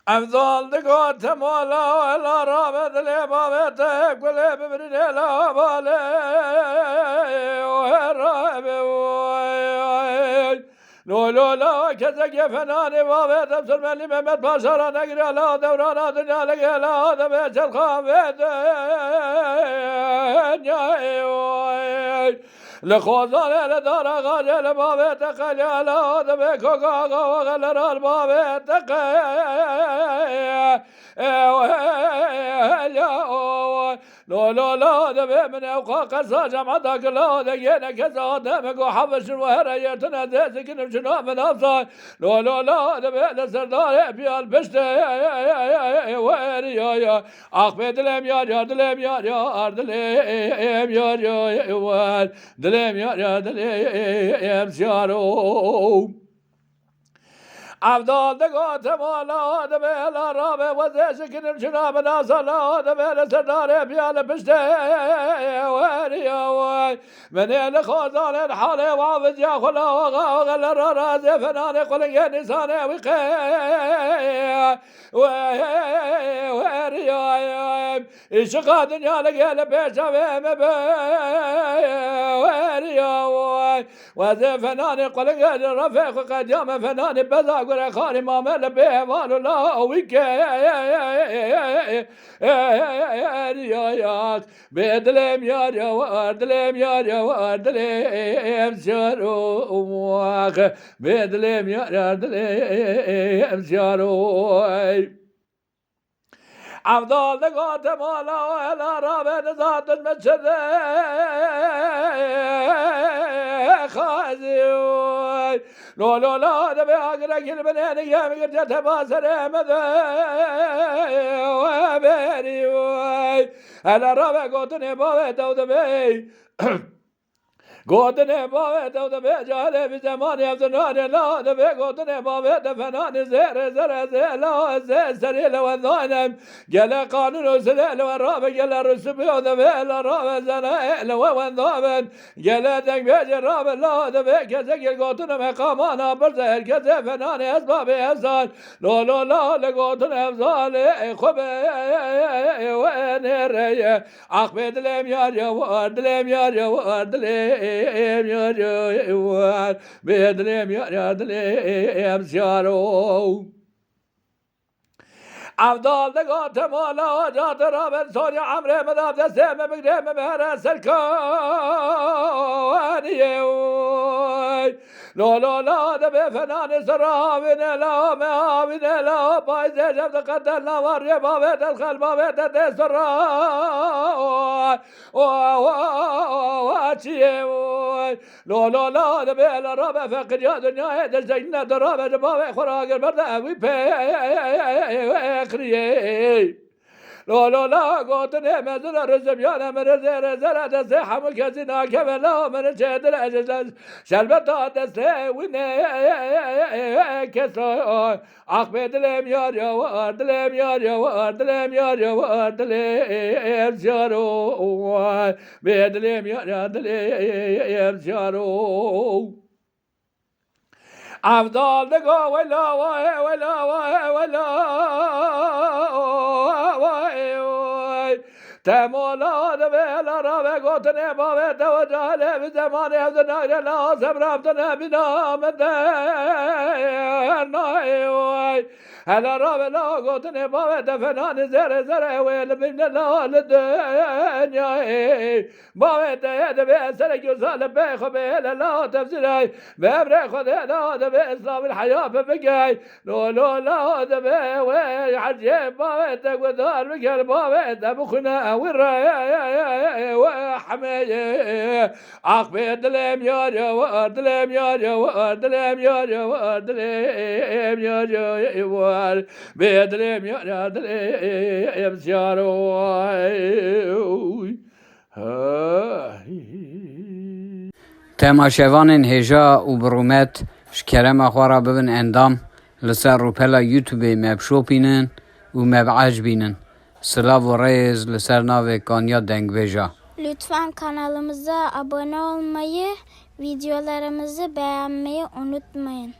افضل دقات مولا ولا رابط لي بابتك ولا ببرد لا بالي وهرابي لو لا كذا فناني بابت ابصر مني ممت باشر نقرا لا دوران دنيا لقى لا دبيت الخافت لخوزان لدار غاجل بابت قليا لا دبيك وقاقا وغلر البابت لا دبي من اوقاق الساجة معدك لا دقينا كذا دمك وحبش وهريتنا ديسك نمشنا من افضل لا دبي لسردار بيا البشت ويريا اخبي دلم يا دلم يا دلم يا دلم يا دلم سيارو افضل دقات مولا دبي لا رابع وزيش كنم شناب ناصر لا دبي لسردار بيال بشتي ويريا من الخوزان الحالي وعفز يا خلا وغل الرازي فناني قلن نساني وقي ويريا إشقا دنيا لقيل بيشا ويمبي ويريا وزي فناني قلن رفيق قد يام فناني بذاق ورخاني ما مل به والو لا ويك بدلم يا وردلم يا وردلم شروق بدلم يا وردلم شروق افضل دقات مولا ولا رابع ذات المسجد خازي لا دبي اقرا كل بنين يا مقرت تباسر مذا وبيري انا رابع قوتني بوي دبي قوتني بابي دبي جالي في زمان يفتناني لا دبي قوتني بابي دفناني زير لا زير سريل وذانم قال قانون سليل والرابع قال رسبي ودبي لا رابع زنائل وذابن قال ذاك بيجي الرابع لا دبي كذا قوتني مقامانا برزير كذا فناني اسبابي اسال لا لقوتني افضالي خبي وين الري اخبي دلم يا وردلم يا وردلم بدلم يا دلم سيارو افضل دقات مولا جات رابط سوري عمري مذاب دسيم بقديم بهرس الكوني لا دبي فنان سرابين لا مهابين لا بايزي جبت قدر لا وري بابت الخل بابت تسرا واتشي لا دبي الرابع فقد يا دنيا الجنة الرابع بابي خراق البردة ويبي لا قوتني مزل رزب يانا من رزل دسي حمل كزنا كبلا من جد الأجل شلبتا دسي ويني كسر أخبي دلم يا وردلم يا وردلم يا وردلم شارو بدلم يا دلم شارو افضل دقا ولا تمولا دبيلا رابع قوتني بابي توجه في زمان يفزنا لا سبرابتنا بنا مدين هلا رابع لا قوتني بابي دفناني زر ويل من لا للدنيا بابي دبي سلك يسال بيخ بيلا لا تفسيري بابري خذ لا دبي اسلام الحياة ببقاي لا دبي وي عجيب بابي تقوى دار بقال بابي دبخنا وراي وحمي اخبي دلم يا وردلم يا وردلم يا وردلم يا بدلم يا دلم سيارو تماشاوان هجا و برومت شکرم خوارا ببن اندام لسر روپلا یوتیوب مبشو بینن و مبعج بینن سلاv و ريز لسر ناو کانیا دنگ بجا. Lütfen kanalımıza abone olmayı, videolarımızı beğenmeyi unutmayın.